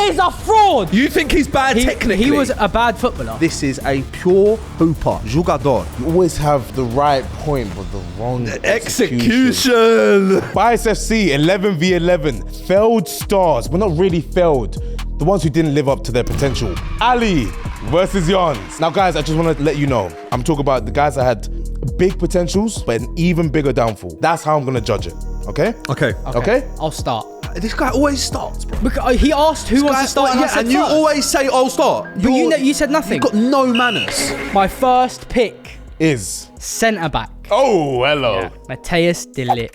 is a fraud. You think he's bad technically? He was a bad footballer. This is a pure hooper. Jugador. You always have the right point, but the wrong execution. Bias FC, 11v11. Failed stars, but not really failed. The ones who didn't live up to their potential. Ali versus Jans. Now, guys, I just want to let you know, I'm talking about the guys that had big potentials, but an even bigger downfall. That's how I'm going to judge it. Okay? Okay. I'll start. This guy always starts, bro. Because he asked who wants to start, and I said and you first. always say, "I'll start." But you said nothing. You've got no manners. My first pick, Is. centre back. Oh, hello. Yeah. Matthias de Ligt.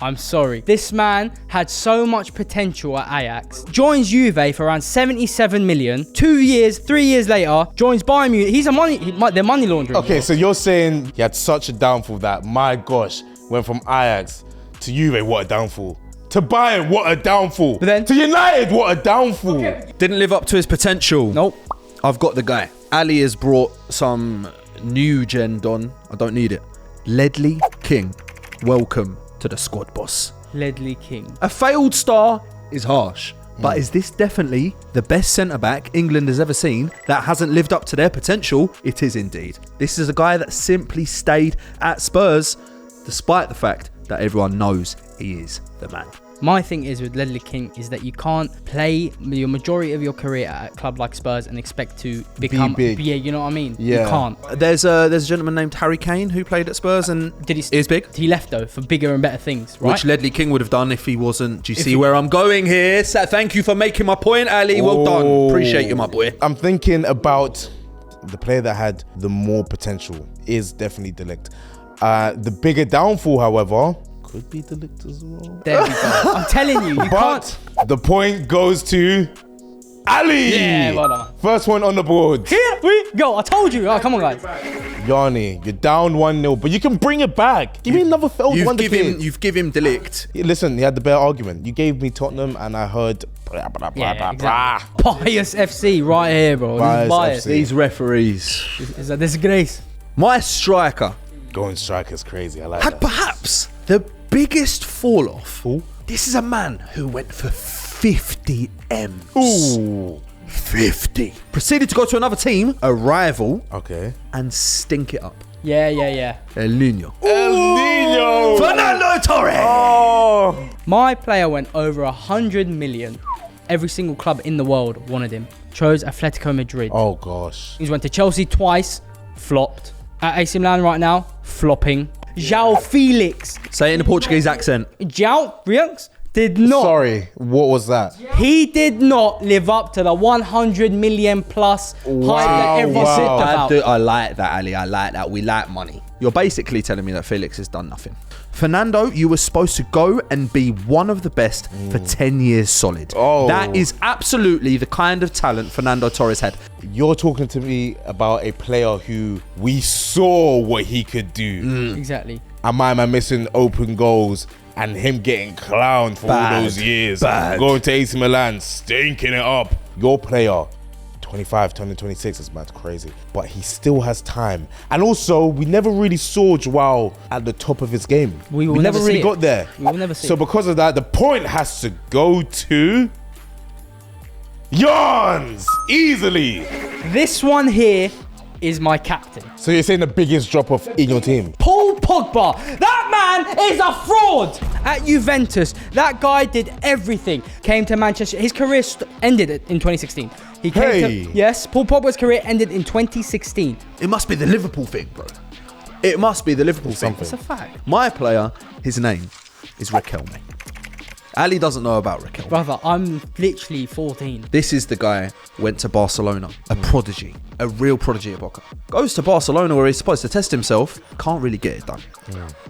I'm sorry. This man had so much potential at Ajax. Joins Juve for around 77 million. 3 years later, joins Bayern Munich. They're money laundering. Okay, so you're saying he had such a downfall that, my gosh, went from Ajax to Juve, what a downfall. To Bayern, what a downfall. But then, to United, what a downfall. Okay. Didn't live up to his potential. Nope. I've got the guy. Ali has brought some new gen on. I don't need it. Ledley King. Welcome to the squad, boss. Ledley King. A failed star is harsh, but is this definitely the best centre-back England has ever seen that hasn't lived up to their potential? It is indeed. This is a guy that simply stayed at Spurs, despite the fact that everyone knows he is the man. My thing is with Ledley King is that you can't play your majority of your career at a club like Spurs and expect to become big. Yeah, you know what I mean? Yeah. You can't. There's a gentleman named Harry Kane who played at Spurs and is big. He left though for bigger and better things, right? Which Ledley King would have done if he wasn't. Do you see where I'm going here? So thank you for making my point, Ali. Well done. Appreciate you, my boy. I'm thinking about the player that had the more potential is definitely De Ligt. The bigger downfall, however, could be De Ligt as well. There we go. I'm telling you, you can't. The point goes to Ali. Yeah, well done. First one on the board. Here we go. I told you. Oh, come on, guys. Yanni, you're down 1-0, but you can bring it back. Give me another failed wonder kid. You've given him De Ligt. Listen, he had the better argument. You gave me Tottenham, and I heard blah, blah, blah, blah, blah. Bias FC right here, bro. Bias FC. These referees. It's a disgrace. My striker Going striker's crazy. I like had that. perhaps the biggest fall off. Ooh. This is a man who went for 50 M's. Ooh. 50. Proceeded to go to another team, a rival, Okay. and stink it up. Yeah. El Nino. El Nino. Fernando Torres. Oh. My player went over 100 million. Every single club in the world wanted him. Chose Atletico Madrid. Oh gosh. He's went to Chelsea twice, flopped. At AC Milan right now, flopping. João Felix. Say it in a Portuguese accent. João Felix did not. Sorry, what was that? He did not live up to the 100 million plus hype that everyone wow. talked about. I like that, Ali. I like that. We like money. You're basically telling me that Felix has done nothing. Fernando, you were supposed to go and be one of the best for 10 years solid. Oh. That is absolutely the kind of talent Fernando Torres had. You're talking to me about a player who we saw what he could do. Exactly. Am I missing open goals and him getting clowned for all those years? Going to AC Milan, stinking it up. Your player, 25, turning 26, is mad crazy. But he still has time. And also, we never really saw Joao at the top of his game. We will never never really see got it. there. We will never see So it. because of that, the point has to go to Jans, easily. This one here is my captain. So you're saying the biggest drop off in your team? Paul Pogba. That man is a fraud. At Juventus, that guy did everything. Came to Manchester. His career ended in 2016. He came yes, Paul Pogba's career ended in 2016. It must be the Liverpool thing, bro. It must be the Liverpool thing. It's a fact. My player, his name is Riquelme. Ali doesn't know about Riquelme. Brother, I'm literally 14. This is the guy who went to Barcelona, a prodigy, a real prodigy at Boca. Goes to Barcelona where he's supposed to test himself, can't really get it done.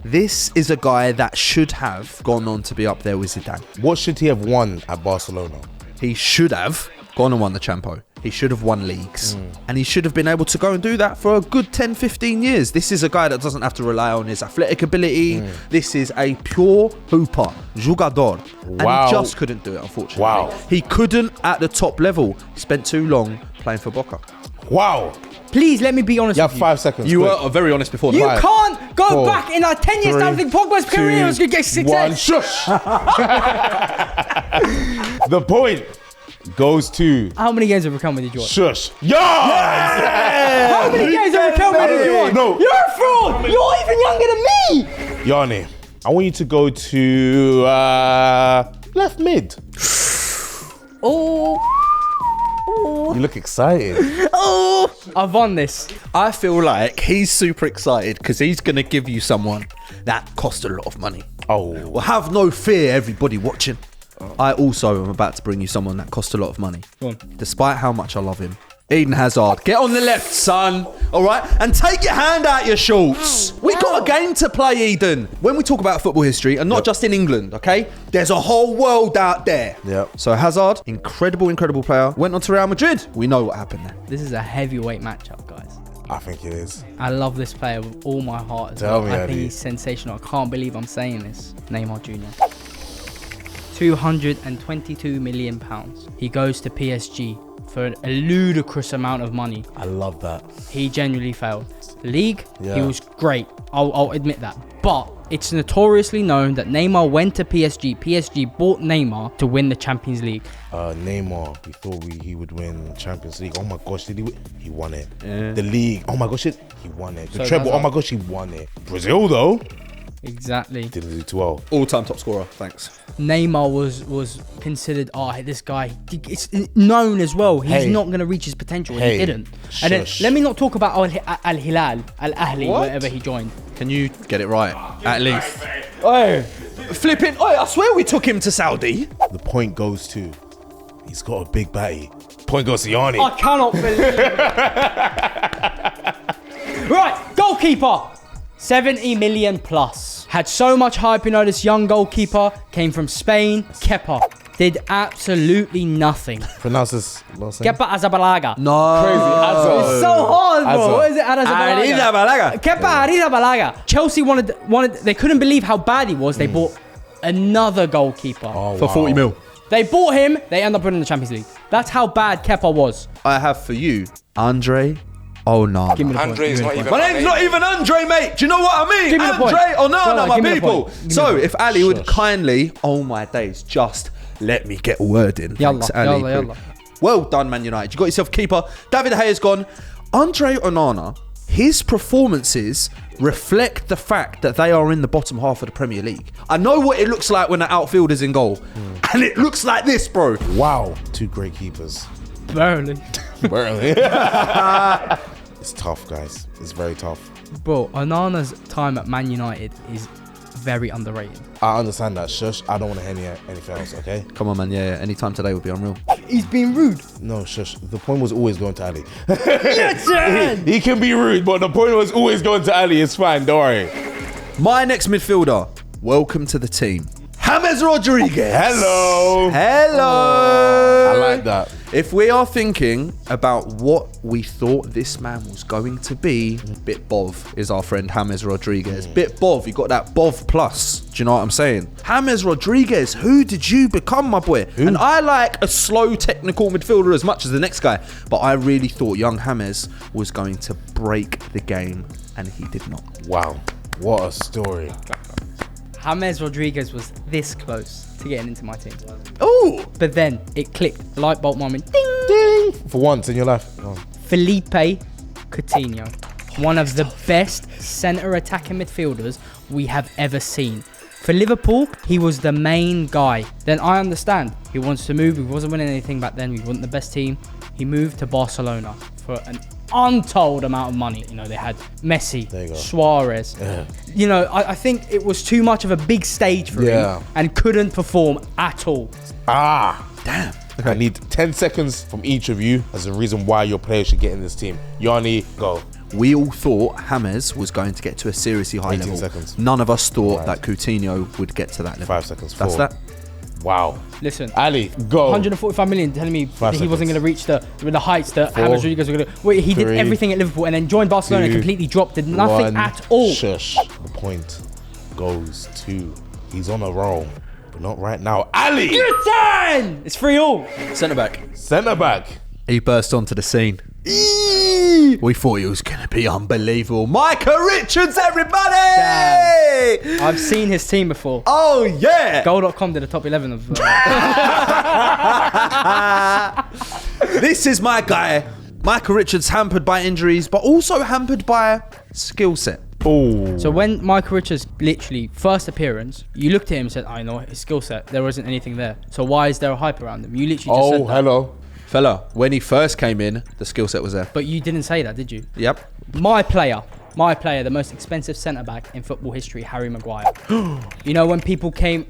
This is a guy that should have gone on to be up there with Zidane. What should he have won at Barcelona? He should have gone and won the Champo. He should have won leagues. And he should have been able to go and do that for a good 10, 15 years. This is a guy that doesn't have to rely on his athletic ability. This is a pure hooper, jugador. And he just couldn't do it, unfortunately. Wow. He couldn't at the top level. He spent too long playing for Boca. Wow. Please let me be honest You with have 5 seconds. You quick. were very honest before. You that. can't go 4, back in like 10 years time and think Pogba's career was going to get 6 1, shush. The point goes to How many games have we come with you, Juwon? Shush. Yeah! How many games have we come with you, Juwon? No. You're a fraud. You're even younger than me. Yanni, I want you to go to left mid. Oh. You look excited. Oh. I've won this. I feel like he's super excited because he's going to give you someone that cost a lot of money. Oh. Well, have no fear, everybody watching. I also am about to bring you someone that cost a lot of money. Go on. Despite how much I love him. Eden Hazard, get on the left, son. All right? And take your hand out your shorts. We got a game to play, Eden. When we talk about football history, and not just in England, okay? There's a whole world out there. Yep. So Hazard, incredible player. Went on to Real Madrid. We know what happened there. This is a heavyweight matchup, guys. I think it is. I love this player with all my heart. Tell me, I think Eddie. he's sensational. I can't believe I'm saying this. Neymar Jr. £222 million. He goes to PSG for a ludicrous amount of money. I love that. He genuinely failed. League, he Yeah. was great. I'll admit that. But it's notoriously known that Neymar went to PSG. PSG bought Neymar to win the Champions League. Neymar, we thought he would win Champions League. Oh my gosh, did he win? He won it. Yeah. The league, oh my gosh, he won it. The So treble, that's oh my gosh, he won it. Brazil though, Exactly. didn't do too well. All-time top scorer. Thanks. Neymar was considered, this guy, it's known as well. He's Hey. not going to reach his potential. And Hey. he didn't. And then, Shush. let me not talk about Al-Hilal, Al-Ahli, What? wherever he joined. Can you get it right? At least. Oi, flipping. Oi, I swear we took him to Saudi. The point goes to, he's got a big batty. Point goes to Yanni. I cannot believe it. Right, goalkeeper. 70 million plus. Had so much hype, this young goalkeeper. Came from Spain. Kepa. Did absolutely nothing. Pronounce this last name. Kepa Arrizabalaga. No. It's so hard, bro. Azza. What is it? Arrizabalaga. Kepa Arrizabalaga. Chelsea wanted. They couldn't believe how bad he was. They bought another goalkeeper. Oh, For 40 mil. They bought him. They end up winning the Champions League. That's how bad Kepa was. I have for you, Andre Onana. Give me the point. Andre is Give me not the even. My name's not even Andre, mate. Do you know what I mean? Give me the point. Andre Onana, No, my give me the people. point. Give me the So, point. if Ali would Shush. kindly, oh my days, just let me get a word in. Yalla, Thanks, Ali. yalla, yalla. Well done, Man United. You got yourself a keeper. David De Gea's gone. Andre Onana, his performances reflect the fact that they are in the bottom half of the Premier League. I know what it looks like when the outfielder's in goal. And it looks like this, bro. Wow, two great keepers. Barely. Barely. It's tough, guys. It's very tough. Bro, Onana's time at Man United is very underrated. I understand that. Shush. I don't want to hear anything else, okay? Come on, man. Yeah, anytime today would be unreal. He's been rude. No, shush. The point was always going to Ali. Yes, He can be rude, but the point was always going to Ali. It's fine. Don't worry. My next midfielder, welcome to the team. James Rodriguez. Hello. Hello. I like that. If we are thinking about what we thought this man was going to be, bit bov is our friend James Rodriguez. Bit bov, you got that bov plus. Do you know what I'm saying? James Rodriguez, who did you become, my boy? And I like a slow technical midfielder as much as the next guy, but I really thought young James was going to break the game, and he did not. Wow. What a story. James Rodriguez was this close to getting into my team. Oh, But then it clicked. The light bulb moment. Ding! Ding. For once in your life. Oh. Felipe Coutinho. One of the best centre attacking midfielders we have ever seen. For Liverpool, he was the main guy. Then I understand. He wants to move. He wasn't winning anything back then. We weren't the best team. He moved to Barcelona for an untold amount of money. They had Messi, There you go. Suarez. Yeah. I think it was too much of a big stage for Yeah. him and couldn't perform at all. damn. I need 10 seconds from each of you as a reason why your player should get in this team. Yanni, go. We all thought James was going to get to a seriously high 18 level. seconds. None of us thought Right. that Coutinho would get to that level. 5 seconds. That's 4. that. Wow. Listen, Ali, go. 145 million telling me that he wasn't seconds. going to reach the heights that 4, James Rodriguez was going to. Wait, he did 3, everything at Liverpool and then joined Barcelona and 2, completely dropped. Did nothing 1. at all. Shush. The point goes to. He's on a roll, but not right now. Ali, Your turn! It's 3-all. Centre back. centre back. He burst onto the scene. We thought he was going to be unbelievable. Micah Richards, everybody! Damn. I've seen his team before. Oh, yeah! Goal.com did a top 11 of. This is my guy. Michael Richards hampered by injuries, but also hampered by skill set. Oh. So when Michael Richards literally first appearance, you looked at him and said, I know his skill set. There wasn't anything there. So why is there a hype around him? You literally just said that. Hello. Fella, when he first came in, the skill set was there. But you didn't say that, did you? Yep. My player, the most expensive centre-back in football history, Harry Maguire. You know, when people came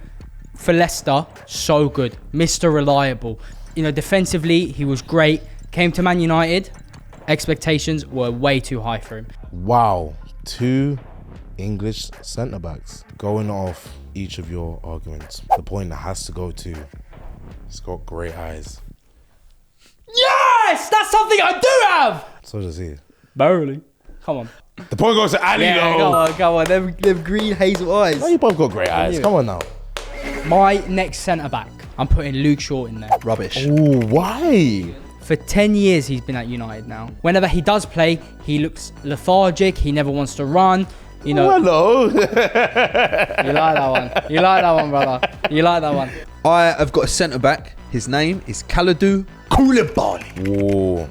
for Leicester, so good. Mr. Reliable. You know, defensively, he was great. Came to Man United, expectations were way too high for him. Wow. 2 English centre-backs. Going off each of your arguments, the point that has to go to, he's got great eyes. Yes! That's something I do have! So does he. Barely. Come on. The point goes to Ali, though. Go on. Them green hazel eyes. No, you both got great eyes. Come on now. My next centre-back, I'm putting Luke Shaw in there. Rubbish. Ooh, why? For 10 years, he's been at United now. Whenever he does play, he looks lethargic. He never wants to run. You know. Hello. You like that one. You like that one, brother. You like that one. I have got a centre-back. His name is Kalidou Koulibaly. Ooh.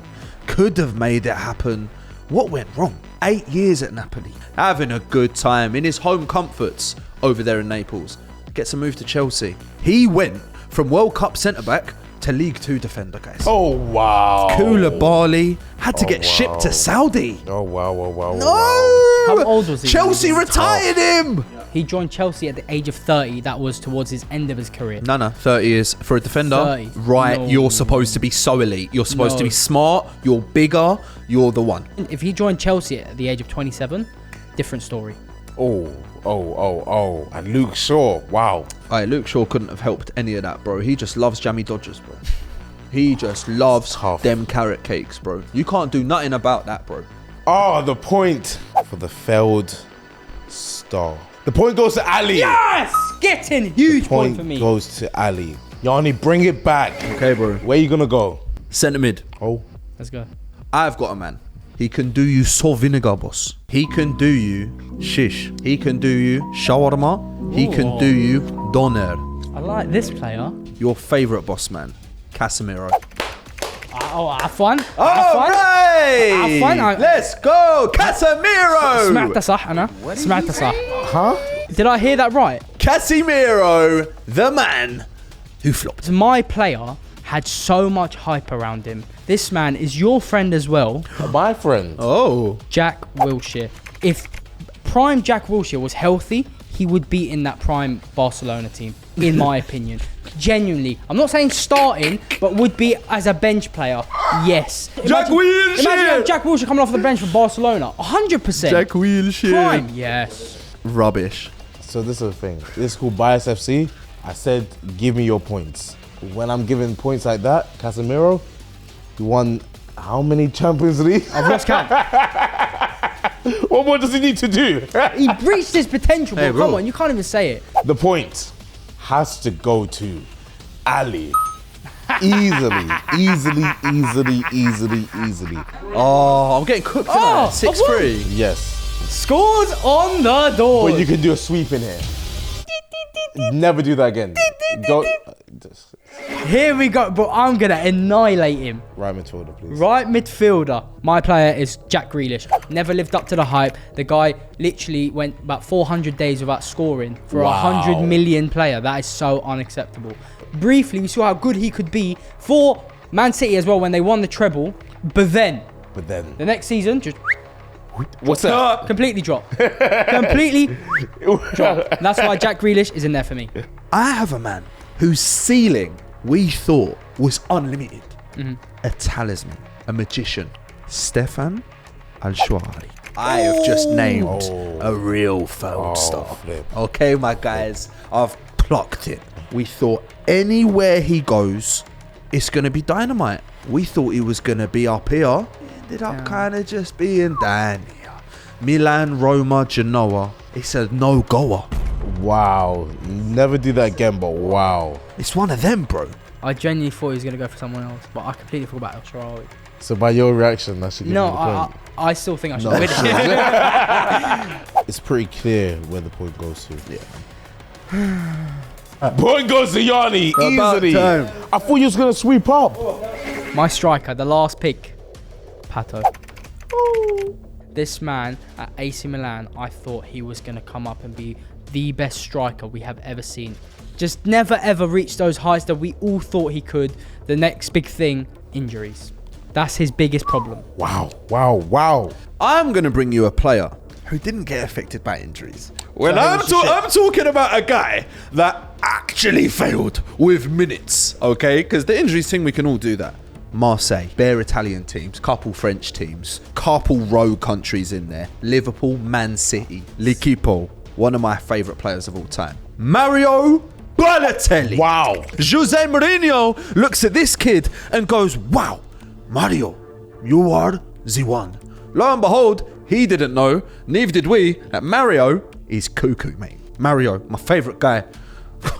Could have made it happen. What went wrong? 8 years at Napoli. Having a good time in his home comforts over there in Naples. Gets a move to Chelsea. He went from World Cup centre-back to League 2 defender, guys. Oh, wow. Koulibaly had to get shipped to Saudi. Oh, wow. No! How old was he? Chelsea retired him! He joined Chelsea at the age of 30. That was towards his end of his career. No. 30 years for a defender. 30. Right, No. you're supposed to be so elite. You're supposed to No. be smart. You're bigger. You're the one. If he joined Chelsea at the age of 27, different story. Oh. And Luke Shaw. Wow. Alright, Luke Shaw couldn't have helped any of that, bro. He just loves jammy dodgers, bro. He just loves Tough. them carrot cakes, bro. You can't do nothing about that, bro. Oh, the point for the failed star. The point goes to Ali. Yes! Get in! Huge point for me. Goes to Ali. Yanni, bring it back. Okay, bro. Where you gonna go? Centre mid. Oh. Let's go. I've got a man. He can do you salt vinegar, boss. He can do you shish. He can do you shawarma. He can do you doner. I like this player. Your favourite boss man, Casemiro. Have fun. Alright! عفواً. Let's go, Casemiro! سمعت صح أنا؟ سمعت صح. Huh? Did I hear that right? Casemiro, the man who flopped. My player had so much hype around him. This man is your friend as well, My friend. Oh. Jack Wilshere. If prime Jack Wilshere was healthy, he would be in that prime Barcelona team, in my opinion. Genuinely. I'm not saying starting, but would be as a bench player. Yes. Imagine Jack Wilshere coming off the bench for Barcelona. 100%. Jack Wilshere. Prime. Yes. Rubbish. So this is the thing. This is called Bias FC. I said, give me your points. When I'm giving points like that, Casemiro, he won how many Champions League? I've lost count. What more does he need to do? He reached his potential, Hey, bro. bro. Come on, you can't even say it. The point has to go to Ali. Easily. Oh, I'm getting cooked tonight. Oh, 6-3. Yes. Scores on the door. But you can do a sweep in here. Never do that again. Go. Here we go, bro. I'm going to annihilate him. Right midfielder, please. Right midfielder. My player is Jack Grealish. Never lived up to the hype. The guy literally went about 400 days without scoring for a Wow. 100 million player. That is so unacceptable. Briefly, we saw how good he could be for Man City as well when they won the treble. But then, the next season, just What's that? completely dropped. Completely dropped. And that's why Jack Grealish is in there for me. I have a man whose ceiling we thought was unlimited. A talisman, a magician, Stefan Al-Shwari. I have just named a real foul star. Flip. Okay, my guys, I've plucked it. We thought anywhere he goes, it's going to be dynamite. We thought he was going to be up here. He ended up kind of just being down here. Milan, Roma, Genoa. It's a no-goer. Wow. Never do that again, but wow. It's one of them, bro. I genuinely thought he was going to go for someone else, but I completely forgot about El Shaarawy. So by your reaction, that should give No, you the point. I still think I should win it. It's pretty clear where the point goes to. Yeah. Point goes to Yanni, About easily. time. I thought you was going to sweep up. My striker, the last pick, Pato. This man at AC Milan, I thought he was going to come up and be the best striker we have ever seen. Just never ever reached those heights that we all thought he could. The next big thing, injuries. That's his biggest problem. Wow. I'm going to bring you a player who didn't get affected by injuries. When So I'm talking about a guy that actually failed with minutes, okay? Because the injuries thing, we can all do that. Marseille, bare Italian teams, couple French teams, couple rogue countries in there. Liverpool, Man City, L'Equipo, one of my favourite players of all time. Mario Balotelli. Wow. Jose Mourinho looks at this kid and goes, wow, Mario, you are the one. Lo and behold, he didn't know, neither did we, that Mario is cuckoo, mate. Mario, my favourite guy.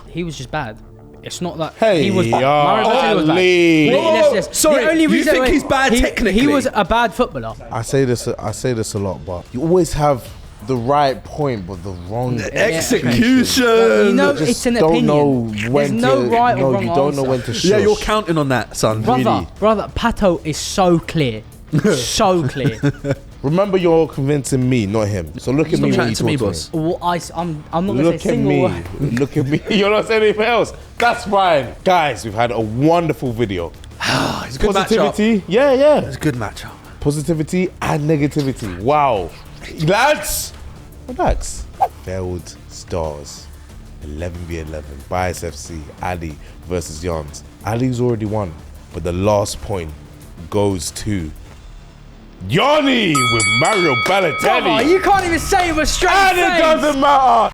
He was just bad. It's not that Hey, he was bad. yo, Mario Balotelli was bad. Ali. Let's- Sorry, the only you reason think why- he's bad he technically? was a bad footballer. I say this a lot, but you always have the right point, but the wrong Execution. You know, Just it's an don't opinion. know when There's no to, right no, or wrong you don't know answer. when to shush. Yeah, you're counting on that, son. Brother, Pato is so clear. So clear. Remember, you're convincing me, not him. So look at me when chatting you to me, talk boss. Well, I'm not going to Look say at single me. word. Look at me. You're not saying anything else. That's fine. Guys, we've had a wonderful video. It's a good matchup. Positivity. Yeah. It's a good matchup. Positivity and negativity. Wow. Lads, relax. Failed stars. 11v11. Bias FC. Ali versus Jans. Ali's already won. But the last point goes to Yanni with Mario Balotelli. Brother, you can't even say it with straight And face. it doesn't matter.